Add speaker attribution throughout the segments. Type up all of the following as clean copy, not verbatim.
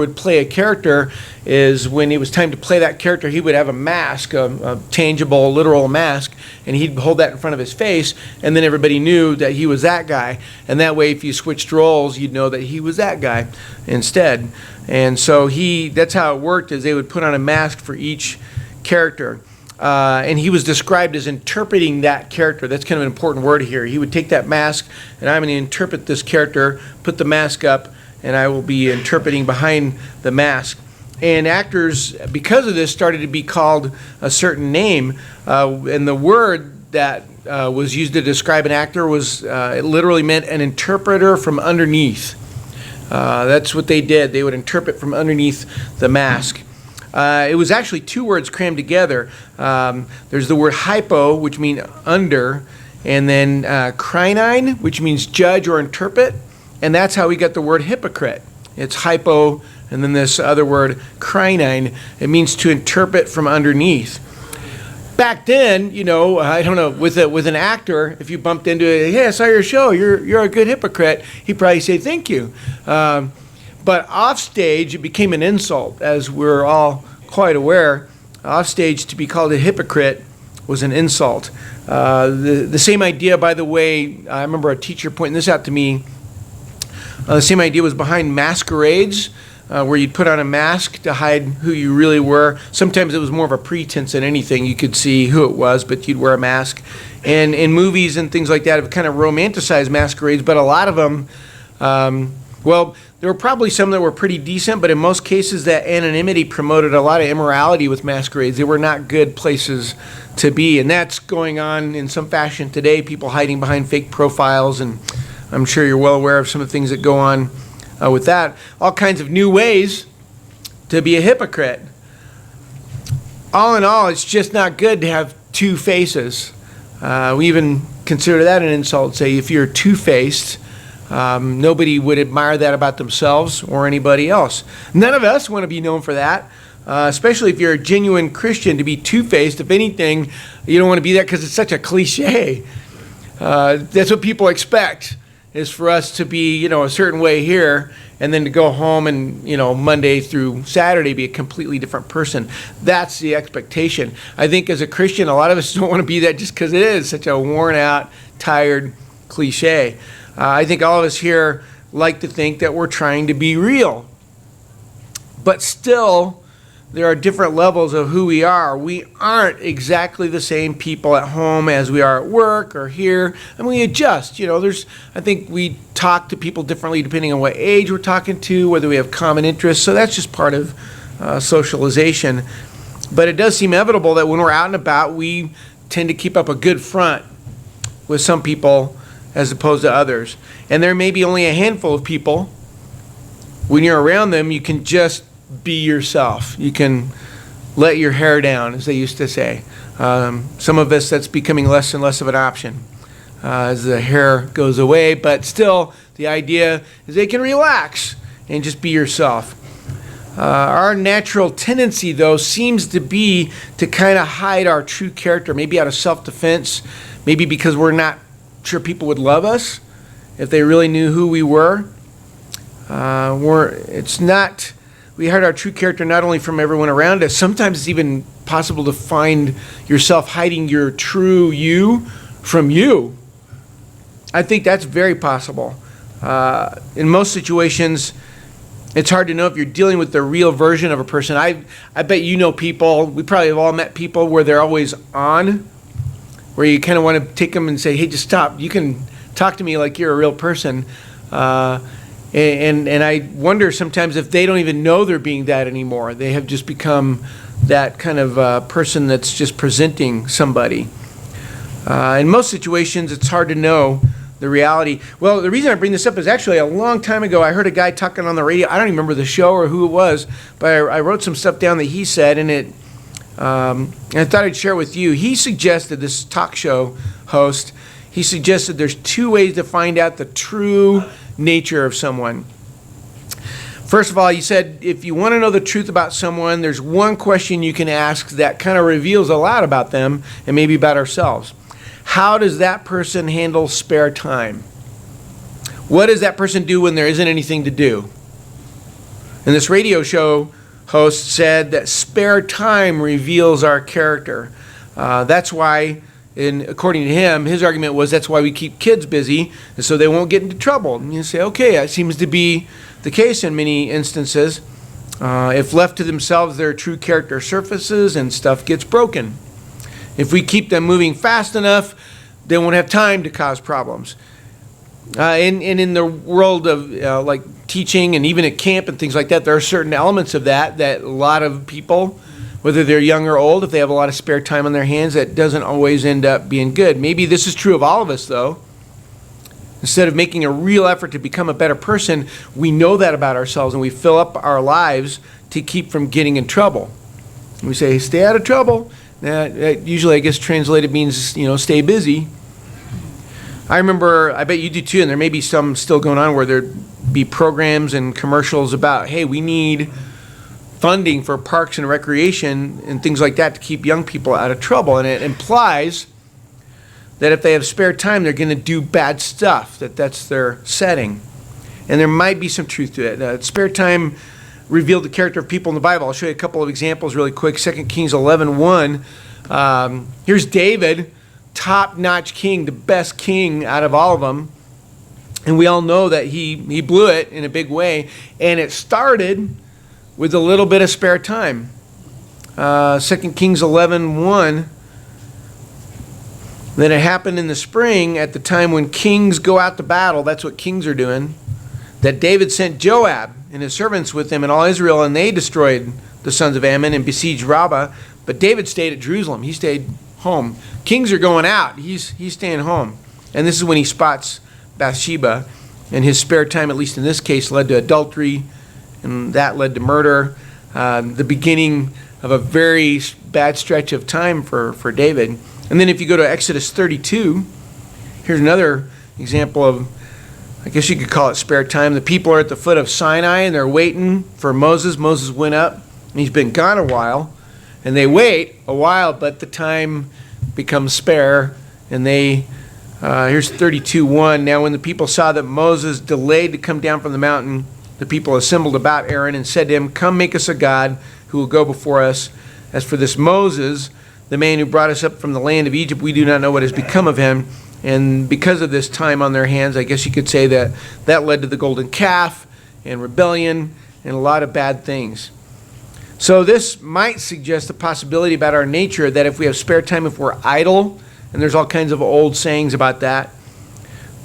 Speaker 1: would play a character is when it was time to play that character, he would have a mask, a tangible, literal mask, and he'd hold that in front of his face, and then everybody knew that he was that guy. And that way, if you switched roles, you'd know that he was that guy instead. And so that's how it worked, is they would put on a mask for each character. And he was described as interpreting that character. That's kind of an important word here. He would take that mask, and I'm going to interpret this character, put the mask up, and I will be interpreting behind the mask. And actors, because of this, started to be called a certain name. And the word that was used to describe an actor was, it literally meant an interpreter from underneath. That's what they did. They would interpret from underneath the mask. It was actually two words crammed together. There's the word hypo, which means under, and then kreinine, which means judge or interpret. And that's how we got the word hypocrite. It's hypo, and then this other word, kreinine. It means to interpret from underneath. Back then, I don't know, with an actor, if you bumped into it, hey, I saw your show, you're a good hypocrite, he'd probably say thank you. But off stage, it became an insult, as we're all quite aware. Off stage, to be called a hypocrite was an insult. The same idea, by the way, I remember a teacher pointing this out to me. The same idea was behind masquerades, where you'd put on a mask to hide who you really were. Sometimes it was more of a pretense than anything. You could see who it was, but you'd wear a mask. And in movies and things like that have kind of romanticized masquerades, but a lot of them, there were probably some that were pretty decent, but in most cases that anonymity promoted a lot of immorality with masquerades. They were not good places to be, and that's going on in some fashion today, people hiding behind fake profiles, and I'm sure you're well aware of some of the things that go on with that. All kinds of new ways to be a hypocrite. All in all, it's just not good to have two faces. We even consider that an insult. Say if you're two-faced, nobody would admire that about themselves or anybody else. None of us want to be known for that, especially if you're a genuine Christian. To be two-faced, if anything, you don't want to be that because it's such a cliche. That's what people expect, is for us to be, a certain way here, and then to go home and, Monday through Saturday be a completely different person. That's the expectation. I think as a Christian, a lot of us don't want to be that just because it is such a worn out, tired cliche. I think all of us here like to think that we're trying to be real. But still, there are different levels of who we are. We aren't exactly the same people at home as we are at work or here, and we adjust. I think we talk to people differently depending on what age we're talking to, whether we have common interests. So that's just part of socialization. But it does seem inevitable that when we're out and about, we tend to keep up a good front with some people as opposed to others. And there may be only a handful of people. When you're around them, you can just be yourself. You can let your hair down, as they used to say. Some of us, that's becoming less and less of an option as the hair goes away. But still, the idea is they can relax and just be yourself. Our natural tendency, though, seems to be to kind of hide our true character, maybe out of self-defense, maybe because we're not sure people would love us if they really knew who we were. We hide our true character not only from everyone around us, sometimes it's even possible to find yourself hiding your true you from you. I think that's very possible. In most situations, it's hard to know if you're dealing with the real version of a person. I bet people, we probably have all met people where they're always on, where you kind of want to take them and say, hey, just stop. You can talk to me like you're a real person. And I wonder sometimes if they don't even know they're being that anymore. They have just become that kind of person that's just presenting somebody. In most situations, it's hard to know the reality. Well, the reason I bring this up is actually a long time ago, I heard a guy talking on the radio. I don't even remember the show or who it was, but I wrote some stuff down that he said, and I thought I'd share with you. He suggested, this talk show host, he suggested there's two ways to find out the true nature of someone. First of all, he said, if you want to know the truth about someone, there's one question you can ask that kind of reveals a lot about them and maybe about ourselves. How does that person handle spare time? What does that person do when there isn't anything to do? And this radio show host said that spare time reveals our character. That's why, according to him, his argument was that's why we keep kids busy, and so they won't get into trouble. And you say, okay, that seems to be the case in many instances. If left to themselves, their true character surfaces and stuff gets broken. If we keep them moving fast enough, they won't have time to cause problems. And in the world of like teaching and even at camp and things like that, there are certain elements of that a lot of people, whether they're young or old, if they have a lot of spare time on their hands, that doesn't always end up being good. Maybe this is true of all of us, though. Instead of making a real effort to become a better person, we know that about ourselves and we fill up our lives to keep from getting in trouble. We say, stay out of trouble. That usually, I guess, translated means, stay busy. I remember, I bet you do too, and there may be some still going on where there'd be programs and commercials about, hey, we need funding for parks and recreation and things like that to keep young people out of trouble. And it implies that if they have spare time, they're going to do bad stuff, that's their setting. And there might be some truth to it. Spare time revealed the character of people in the Bible. I'll show you a couple of examples really quick. 2 Kings 11:1. Here's David, top-notch king, the best king out of all of them. And we all know that he blew it in a big way. And it started with a little bit of spare time. 2 Kings 11:1. Then it happened in the spring at the time when kings go out to battle. That's what kings are doing. That David sent Joab and his servants with him and all Israel, and they destroyed the sons of Ammon and besieged Rabbah. But David stayed at Jerusalem. He stayed home. Kings are going out. He's staying home. And this is when he spots Bathsheba. And his spare time, at least in this case, led to adultery. And that led to murder. The beginning of a very bad stretch of time for David. And then if you go to Exodus 32, here's another example of, I guess you could call it spare time. The people are at the foot of Sinai and they're waiting for Moses. Moses went up and he's been gone a while. And they wait a while, but the time becomes spare. And here's 32:1. Now when the people saw that Moses delayed to come down from the mountain, the people assembled about Aaron and said to him, come make us a god who will go before us. As for this Moses, the man who brought us up from the land of Egypt, we do not know what has become of him. And because of this time on their hands, I guess you could say that led to the golden calf and rebellion and a lot of bad things. So this might suggest the possibility about our nature that if we have spare time, if we're idle, and there's all kinds of old sayings about that,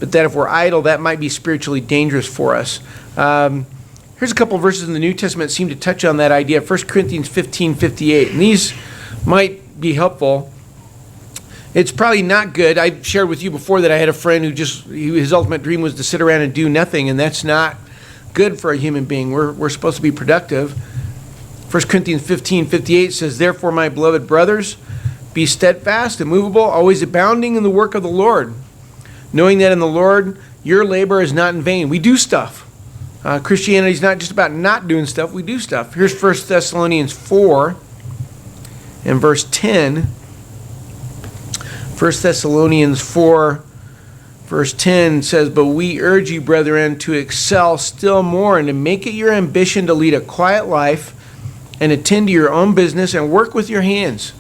Speaker 1: but that if we're idle, that might be spiritually dangerous for us. Here's a couple of verses in the New Testament that seem to touch on that idea. 1 Corinthians 15:58. And these might be helpful. It's probably not good. I've shared with you before that I had a friend his ultimate dream was to sit around and do nothing, and that's not good for a human being. We're supposed to be productive. 1 Corinthians 15:58 says, therefore, my beloved brothers, be steadfast, immovable, always abounding in the work of the Lord, knowing that in the Lord your labor is not in vain. We do stuff. Christianity is not just about not doing stuff. We do stuff. Here's 1 Thessalonians 4 and verse 10. 1 Thessalonians 4, verse 10 says, but we urge you, brethren, to excel still more and to make it your ambition to lead a quiet life and attend to your own business and work with your hands.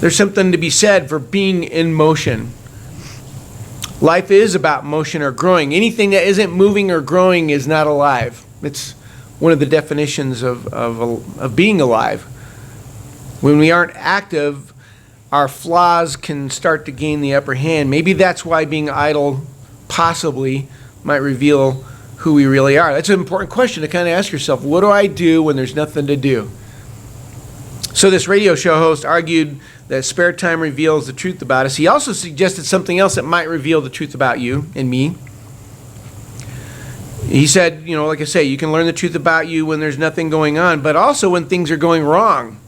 Speaker 1: There's something to be said for being in motion. Life is about motion or growing. Anything that isn't moving or growing is not alive. It's one of the definitions of being alive. When we aren't active, our flaws can start to gain the upper hand. Maybe that's why being idle possibly might reveal who we really are. That's an important question to kind of ask yourself. What do I do when there's nothing to do? So this radio show host argued that spare time reveals the truth about us. He also suggested something else that might reveal the truth about you and me. He said, like I say, you can learn the truth about you when there's nothing going on, but also when things are going wrong.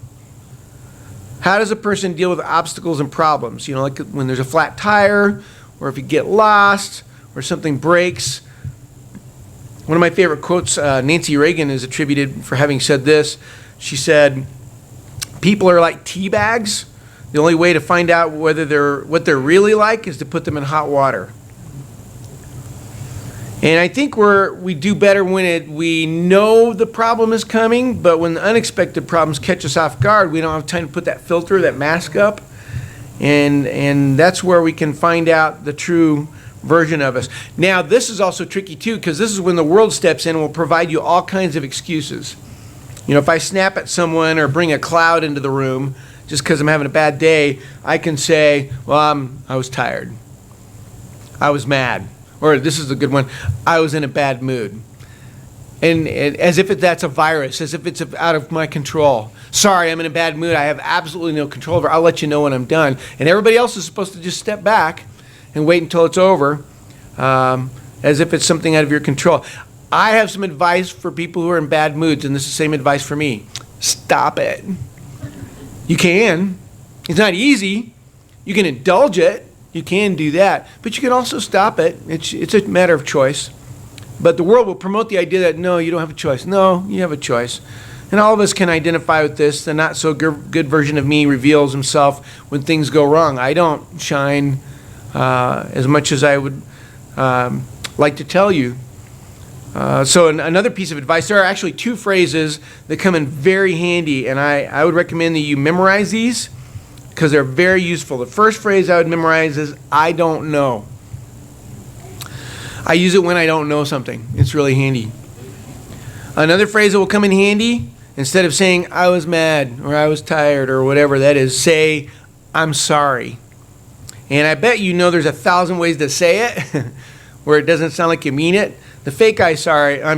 Speaker 1: How does a person deal with obstacles and problems? Like when there's a flat tire, or if you get lost, or something breaks. One of my favorite quotes, Nancy Reagan is attributed for having said this. She said, people are like tea bags. The only way to find out what they're really like is to put them in hot water. And I think we do better when we know the problem is coming, but when the unexpected problems catch us off guard, we don't have time to put that filter, that mask up. And that's where we can find out the true version of us. Now, this is also tricky too, because this is when the world steps in and will provide you all kinds of excuses. You know, if I snap at someone or bring a cloud into the room just because I'm having a bad day, I can say, well, I was tired. I was mad. Or this is a good one, I was in a bad mood. And as if that's a virus, as if it's out of my control. Sorry, I'm in a bad mood. I have absolutely no control over it. I'll let you know when I'm done. And everybody else is supposed to just step back and wait until it's over, as if it's something out of your control. I have some advice for people who are in bad moods, and this is the same advice for me. Stop it. You can. It's not easy. You can indulge it. You can do that, but you can also stop it. It's a matter of choice. But the world will promote the idea that, no, you don't have a choice. No, you have a choice. And all of us can identify with this. The not so good version of me reveals himself when things go wrong. I don't shine as much as I would like to tell you. So another piece of advice, there are actually two phrases that come in very handy, and I would recommend that you memorize these, because they're very useful. The first phrase I would memorize is, I don't know. I use it when I don't know something. It's really handy. Another phrase that will come in handy, instead of saying, I was mad, or I was tired, or whatever that is, say, I'm sorry. And I bet you know there's 1,000 ways to say it, where it doesn't sound like you mean it. The fake I'm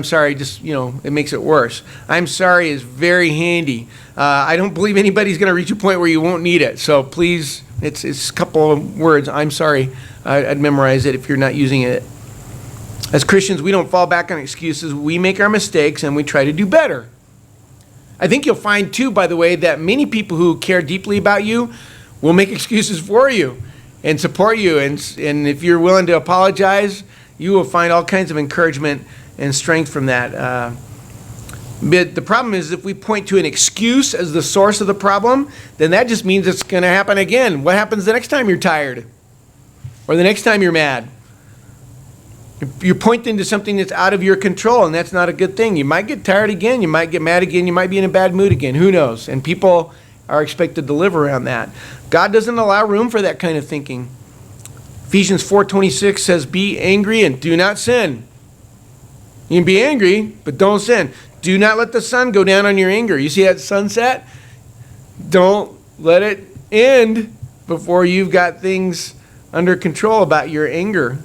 Speaker 1: sorry, just, it makes it worse. I'm sorry is very handy. I don't believe anybody's going to reach a point where you won't need it. So please, it's a couple of words. I'm sorry. I'd memorize it if you're not using it. As Christians, we don't fall back on excuses. We make our mistakes and we try to do better. I think you'll find too, by the way, that many people who care deeply about you will make excuses for you and support you. And if you're willing to apologize, you will find all kinds of encouragement and strength from that. But the problem is, if we point to an excuse as the source of the problem, then that just means it's going to happen again. What happens the next time you're tired? Or the next time you're mad? You're pointing to something that's out of your control, and that's not a good thing. You might get tired again. You might get mad again. You might be in a bad mood again. Who knows? And people are expected to live around that. God doesn't allow room for that kind of thinking. Ephesians 4:26 says, be angry and do not sin. You can be angry, but don't sin. Do not let the sun go down on your anger. You see that sunset? Don't let it end before you've got things under control about your anger.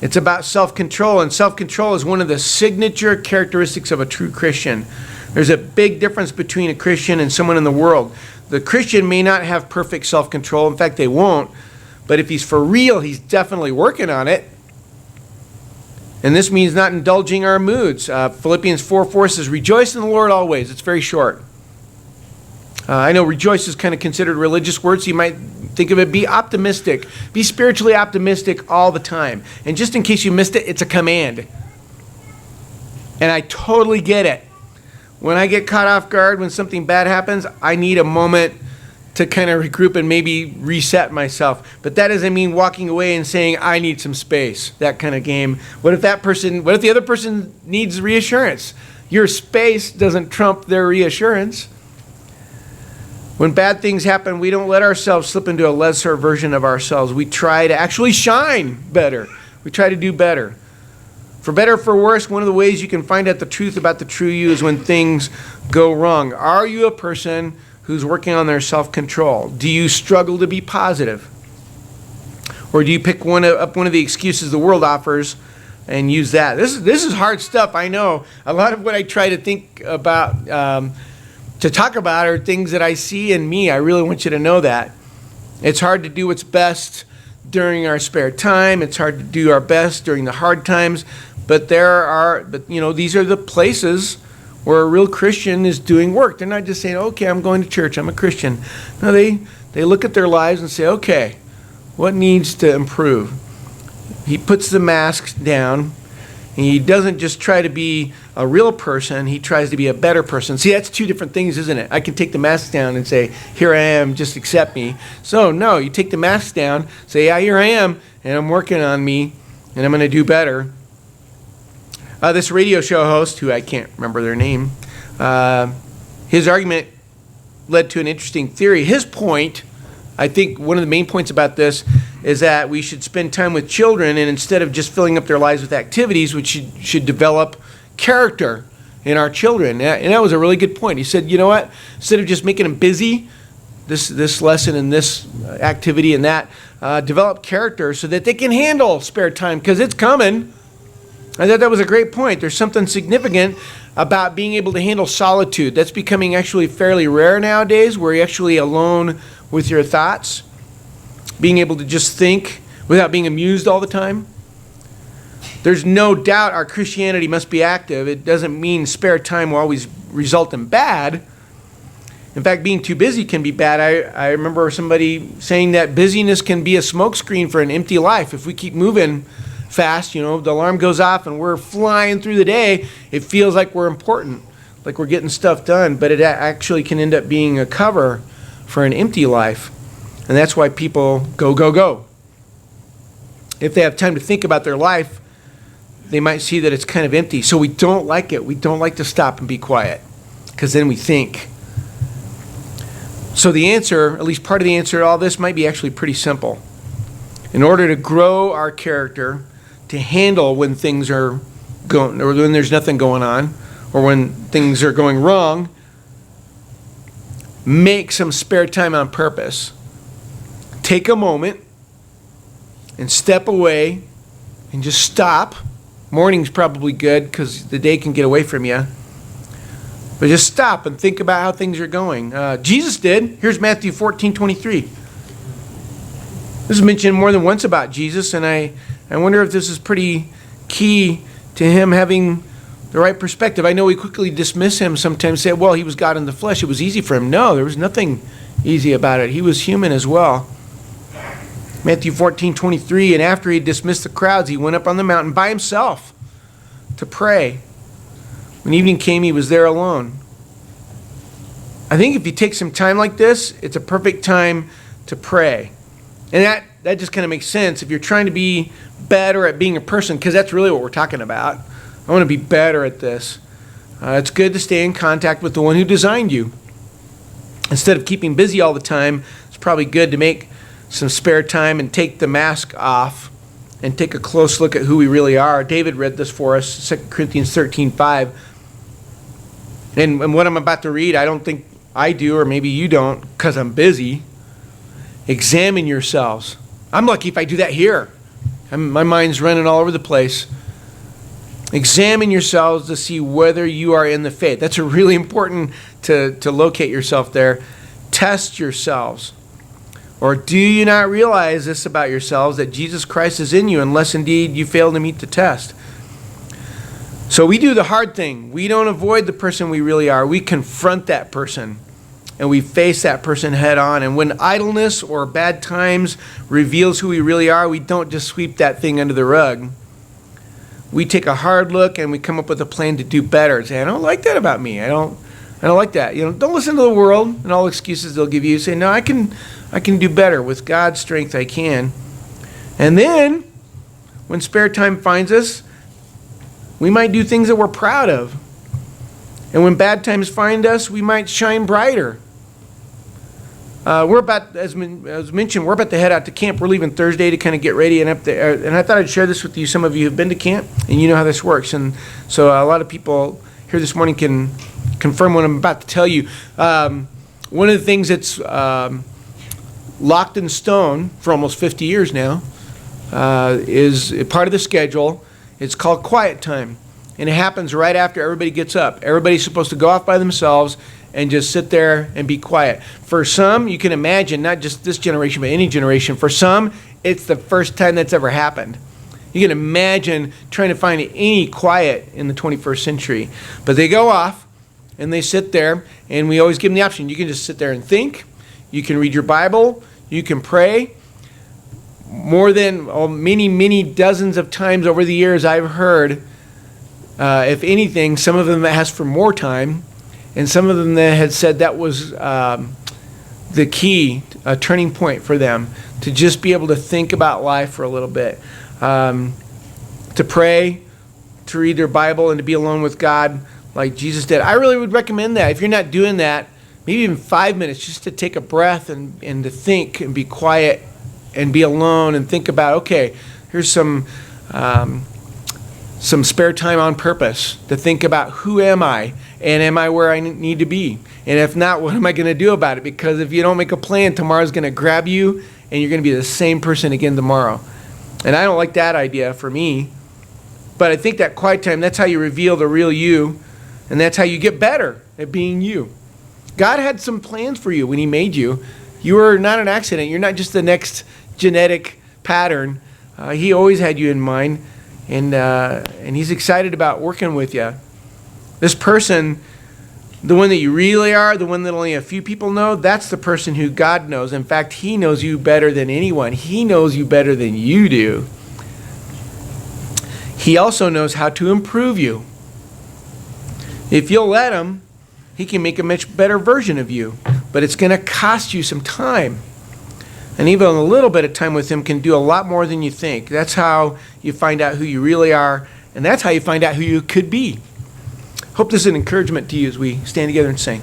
Speaker 1: It's about self-control, and self-control is one of the signature characteristics of a true Christian. There's a big difference between a Christian and someone in the world. The Christian may not have perfect self-control. In fact, they won't. But if he's for real, he's definitely working on it. And this means not indulging our moods. Philippians 4:4 says, rejoice in the Lord always. It's very short. I know rejoice is kind of considered a religious word, so you might think of it, be optimistic. Be spiritually optimistic all the time. And just in case you missed it, it's a command. And I totally get it. When I get caught off guard, when something bad happens, I need a moment to kind of regroup and maybe reset myself. But that doesn't mean walking away and saying, I need some space, that kind of game. What if the other person needs reassurance? Your space doesn't trump their reassurance. When bad things happen, we don't let ourselves slip into a lesser version of ourselves. We try to actually shine better. We try to do better. For better or for worse, one of the ways you can find out the truth about the true you is when things go wrong. Are you a person who's working on their self-control? Do you struggle to be positive? Or do you pick up one of the excuses the world offers and use that? This is hard stuff, I know. A lot of what I try to think about, to talk about, are things that I see in me. I really want you to know that. It's hard to do what's best during our spare time. It's hard to do our best during the hard times. But these are the places where a real Christian is doing work. They're not just saying, okay, I'm going to church, I'm a Christian. No, they look at their lives and say, okay, what needs to improve? He puts the masks down. And he doesn't just try to be a real person, he tries to be a better person. See, that's two different things, isn't it? I can take the mask down and say, here I am, just accept me. So, no, you take the mask down, say, yeah, here I am, and I'm working on me, and I'm going to do better. This radio show host, who I can't remember their name, his argument led to an interesting theory. His point, I think one of the main points about this is that we should spend time with children, and instead of just filling up their lives with activities, we should develop character in our children. And that was a really good point. He said, you know what? Instead of just making them busy, this lesson and this activity and that, develop character so that they can handle spare time, because it's coming. I thought that was a great point. There's something significant about being able to handle solitude. That's becoming actually fairly rare nowadays, where you're actually alone with your thoughts, being able to just think without being amused all the time. There's no doubt our Christianity must be active. It doesn't mean spare time will always result in bad. In fact, being too busy can be bad. I remember somebody saying that busyness can be a smokescreen for an empty life. If we keep moving fast, the alarm goes off and we're flying through the day, it feels like we're important, like we're getting stuff done, but it actually can end up being a cover for an empty life. And that's why people go, go, go. If they have time to think about their life, they might see that it's kind of empty. So we don't like it. We don't like to stop and be quiet, because then we think. So the answer, at least part of the answer to all this, might be actually pretty simple. In order to grow our character, to handle when things are going, or when there's nothing going on, or when things are going wrong, make some spare time on purpose. Take a moment and step away and just stop. Morning's probably good because the day can get away from you. But just stop and think about how things are going. Jesus did. Here's Matthew 14:23. This is mentioned more than once about Jesus, and I wonder if this is pretty key to him having the right perspective. I know we quickly dismiss him sometimes, say, well, he was God in the flesh. It was easy for him. No, there was nothing easy about it. He was human as well. Matthew 14:23, and after he dismissed the crowds, he went up on the mountain by himself to pray. When evening came, he was there alone. I think if you take some time like this, it's a perfect time to pray. And that just kind of makes sense if you're trying to be better at being a person, because that's really what we're talking about. I want to be better at this. It's good to stay in contact with the one who designed you. Instead of keeping busy all the time, it's probably good to make some spare time and take the mask off and take a close look at who we really are. David read this for us, 2 Corinthians 13:5. And what I'm about to read, I don't think I do, or maybe you don't, because I'm busy. Examine yourselves. I'm lucky if I do that here. My mind's running all over the place. Examine yourselves to see whether you are in the faith. That's a really important to locate yourself there. Test yourselves. Or do you not realize this about yourselves, that Jesus Christ is in you, unless indeed you fail to meet the test? So we do the hard thing. We don't avoid the person we really are. We confront that person, and we face that person head on. And when idleness or bad times reveals who we really are, we don't just sweep that thing under the rug. We take a hard look and we come up with a plan to do better. Say, I don't like that about me. I don't like that. Don't listen to the world and all excuses they'll give you. Say, no, I can do better. With God's strength, I can. And then, when spare time finds us, we might do things that we're proud of. And when bad times find us, we might shine brighter. We're about, as mentioned, we're about to head out to camp. We're leaving Thursday to kind of get ready and up there. And I thought I'd share this with you. Some of you have been to camp, and you know how this works. And so a lot of people here this morning can confirm what I'm about to tell you. One of the things that's locked in stone for almost 50 years now is part of the schedule. It's called quiet time. And it happens right after everybody gets up. Everybody's supposed to go off by themselves and just sit there and be quiet. For some, you can imagine, not just this generation, but any generation, for some, it's the first time that's ever happened. You can imagine trying to find any quiet in the 21st century. But they go off and they sit there, and we always give them the option. You can just sit there and think. You can read your Bible. You can pray. More than many, many dozens of times over the years, I've heard, if anything, some of them asked for more time, and some of them that had said that was the key, a turning point for them, to just be able to think about life for a little bit, to pray, to read their Bible and to be alone with God like Jesus did. I really would recommend that. If you're not doing that, maybe even 5 minutes just to take a breath and to think and be quiet and be alone and think about, okay, here's some spare time on purpose to think about who am I and am I where I need to be? And if not, what am I going to do about it? Because if you don't make a plan, tomorrow's going to grab you and you're going to be the same person again tomorrow. And I don't like that idea for me. But I think that quiet time, that's how you reveal the real you, and that's how you get better at being you. God had some plans for you when he made you. You were not an accident. You're not just the next genetic pattern. He always had you in mind, and he's excited about working with you. This person, the one that you really are, the one that only a few people know, that's the person who God knows. In fact, he knows you better than anyone. He knows you better than you do. He also knows how to improve you. If you'll let him, he can make a much better version of you. But it's going to cost you some time. And even a little bit of time with him can do a lot more than you think. That's how you find out who you really are. And that's how you find out who you could be. Hope this is an encouragement to you as we stand together and sing.